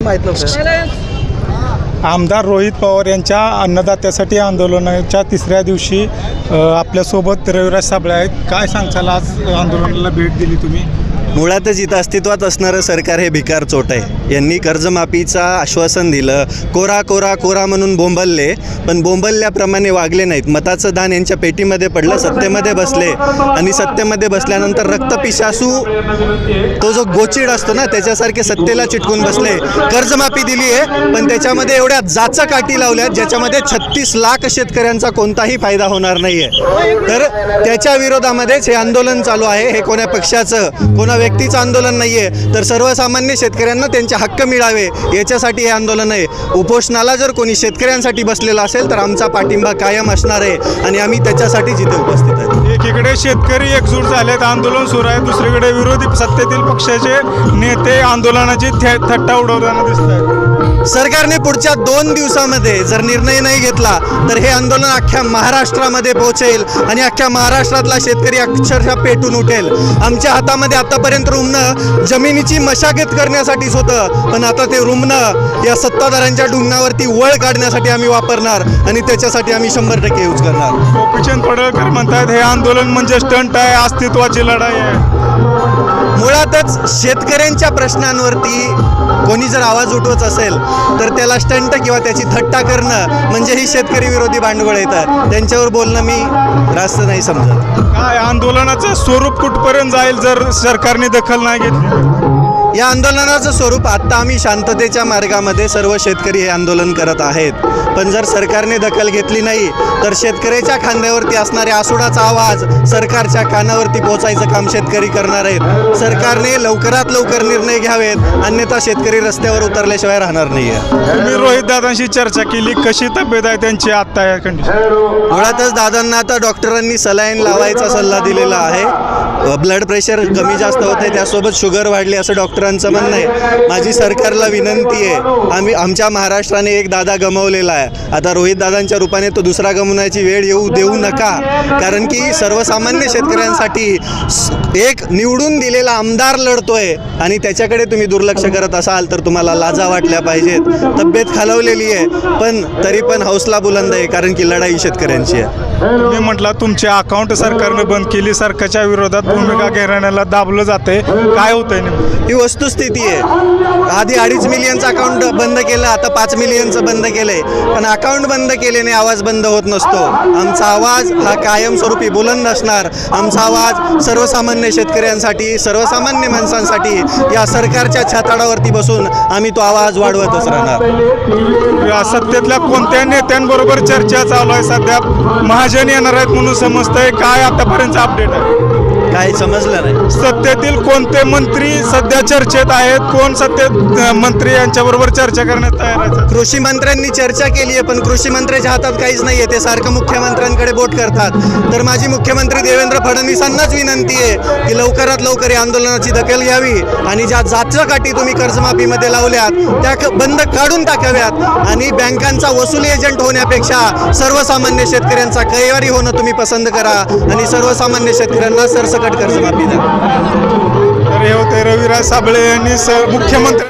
माहीत नव्हतं. आमदार रोहित पवार यांच्या अन्नदात्यासाठी आंदोलनाच्या तिसऱ्या दिवशी आपल्यासोबत रविराज साबळे आहेत. काय सांगचाल, आज आंदोलनाला भेट दिली तुम्ही? मुळातच इथं अस्तित्वात असणारं सरकार हे भिकार चोट आहे. यांनी कर्जमाफीचा आश्वासन दिलं, कोरा कोरा कोरा म्हणून बोंबलले, पण बोंबलल्याप्रमाणे वागले नाहीत. मताचं दान यांच्या पेटीमध्ये पडलं, सत्तेमध्ये बसले आणि सत्तेमध्ये बसल्यानंतर रक्तपिशासू तो जो गोचिड असतो ना त्याच्यासारखे सत्तेला चिटकून बसले. कर्जमाफी दिली आहे पण त्याच्यामध्ये एवढ्या जाचा काठी लावल्यात ज्याच्यामध्ये 36 लाख शेतकऱ्यांचा कोणताही फायदा होणार नाही आहे. तर त्याच्या विरोधामध्येच हे आंदोलन चालू आहे. हे कोणा पक्षाचं कोणा व्यक्तीचं आंदोलन नाही आहे, तर सर्वसामान्य शेतकऱ्यांना त्यांचे हक्क मिळावे याच्यासाठी हे आंदोलन आहे. उपोषणाला जर कोणी शेतकऱ्यांसाठी बसलेला असेल तर आमचा पाठिंबा कायम असणार आहे आणि आम्ही त्याच्यासाठीच इथे उपस्थित आहे. एकीकडे शेतकरी एकजूट झालेत, आंदोलन सुरू आहे, दुसरीकडे विरोधी सत्तेतील पक्षाचे नेते आंदोलनाची थट्टा उडवताना दिसत आहेत. सरकारने पुढच्या 2 दिवसामध्ये जर निर्णय नाही घेतला तर हे आंदोलन अख्ख्या महाराष्ट्रामध्ये पोहोचेल आणि अख्ख्या महाराष्ट्रातला शेतकरी अक्षरशः पेटून उठेल. आमच्या हातामध्ये आतापर्यंत रुमणं जमिनीची मशागत करण्यासाठीच होतं, पण आता ते रुमणं या सत्ताधाऱ्यांच्या डुंगणावरती वळ काढण्यासाठी आम्ही वापरणार आणि त्याच्यासाठी आम्ही 100% यूज करणार. गोपीचंद पडळकर म्हणतात हे आंदोलन म्हणजे स्टंट आहे, अस्तित्वाची लढाई आहे. मुळातच शेतकऱ्यांच्या प्रश्नांवरती कोणी जर आवाज उठवत असेल तर त्याला स्टंट किंवा त्याची थट्टा करणं म्हणजे ही शेतकरी विरोधी भांडवल येतात. त्यांच्यावर बोलणं मी रास्त नाही समजत. काय आंदोलनाचं स्वरूप कुठपर्यंत जाईल जर सरकारने दखल नाही घेतली? या आंदोलनाचं स्वरूप आत्ता आम्ही शांततेच्या मार्गामध्ये सर्व शेतकरी हे आंदोलन करत आहेत, पण जर सरकारने दखल घेतली नाही तर शेतकऱ्याच्या खांद्यावरती असणाऱ्या आसुडाचा आवाज सरकारच्या कानावरती पोहोचायचं काम शेतकरी करणार आहेत. सरकारने लवकरात लवकर निर्णय घ्यावेत, अन्यथा शेतकरी रस्त्यावर उतरल्याशिवाय राहणार नाही आहे. तुम्ही रोहित दादांशी चर्चा केली, कशी तब्येत आहे त्यांची आत्ता या कंडिशन? मुळातच दादांना आता डॉक्टरांनी सलाईन लावायचा सल्ला दिलेला आहे. ब्लड प्रेशर कमी जास्त होत आहे, त्यासोबत शुगर वाढली असं डॉक्टरांचं म्हणणं आहे. माझी सरकारला विनंती आहे, आमच्या महाराष्ट्राने एक दादा गमावलेला आहे, आता रोहित दादांच्या रूपाने तो दुसरा गमवण्याची वेळ येऊ देऊ नका. कारण की सर्वसामान्य शेतकऱ्यांसाठी एक निवडून दिलेला आमदार लढतोय आणि त्याच्याकडे तुम्ही दुर्लक्ष करत असाल तर तुम्हाला लाजा वाटल्या पाहिजेत. तब्येत खालवलेली आहे पण तरी पण हौसला बुलंद आहे, कारण की लढाई शेतकऱ्यांची आहे. तुम्ही म्हटलं तुमचे अकाउंट सरकारने बंद केली, सरकारच्या विरोधात भूमिका घेणाऱ्याला दाबलं जाते, काय होतंय नेमकं? ही वस्तुस्थिती आहे. आधी 2.5 मिलियनचं अकाउंट बंद केलं, आता 5 मिलियनचं बंद केलंय, पण अकाउंट बंद केल्याने आवाज बंद होत नसतो. आमचा आवाज हा कायमस्वरूपी बुलंद असणार. आमचा आवाज सर्वसामान्य शेतकऱ्यांसाठी, सर्वसामान्य माणसांसाठी या सरकारच्या छाताडावरती बसून आम्ही तो आवाज वाढवतच राहणार. या सत्तेतल्या कोणत्या नेत्यांबरोबर चर्चा चालू आहे सध्या? महाजन येणार आहेत म्हणून समजतंय, काय आतापर्यंत अपडेट आहे? काही समजलं नाही. सत्तेतील कोणते मंत्री सध्या चर्चेत आहेत? कोण सत्तेत मंत्री यांच्याबरोबर चर्चा करण्यात तयार आहेत? कृषी मंत्र्यांनी चर्चा केली आहे, पण कृषी मंत्र्याच्या हातात काहीच नाही आहे. ते सारखं मुख्यमंत्र्यांकडे बोट करतात. तर माझी मुख्यमंत्री देवेंद्र फडणवीसांनाच विनंती आहे की लवकरात लवकर या आंदोलनाची दखल घ्यावी आणि ज्या जाचक काठी तुम्ही कर्जमाफीमध्ये लावल्यात त्या बंद काढून टाकाव्यात आणि बँकांचा वसुली एजंट होण्यापेक्षा सर्वसामान्य शेतकऱ्यांचा कैवारी होणं तुम्ही पसंत करा आणि सर्वसामान्य शेतकऱ्यांना सरसकट कर्जमाफी द्या. तर हे होते रविराज साबळे यांनी मुख्यमंत्री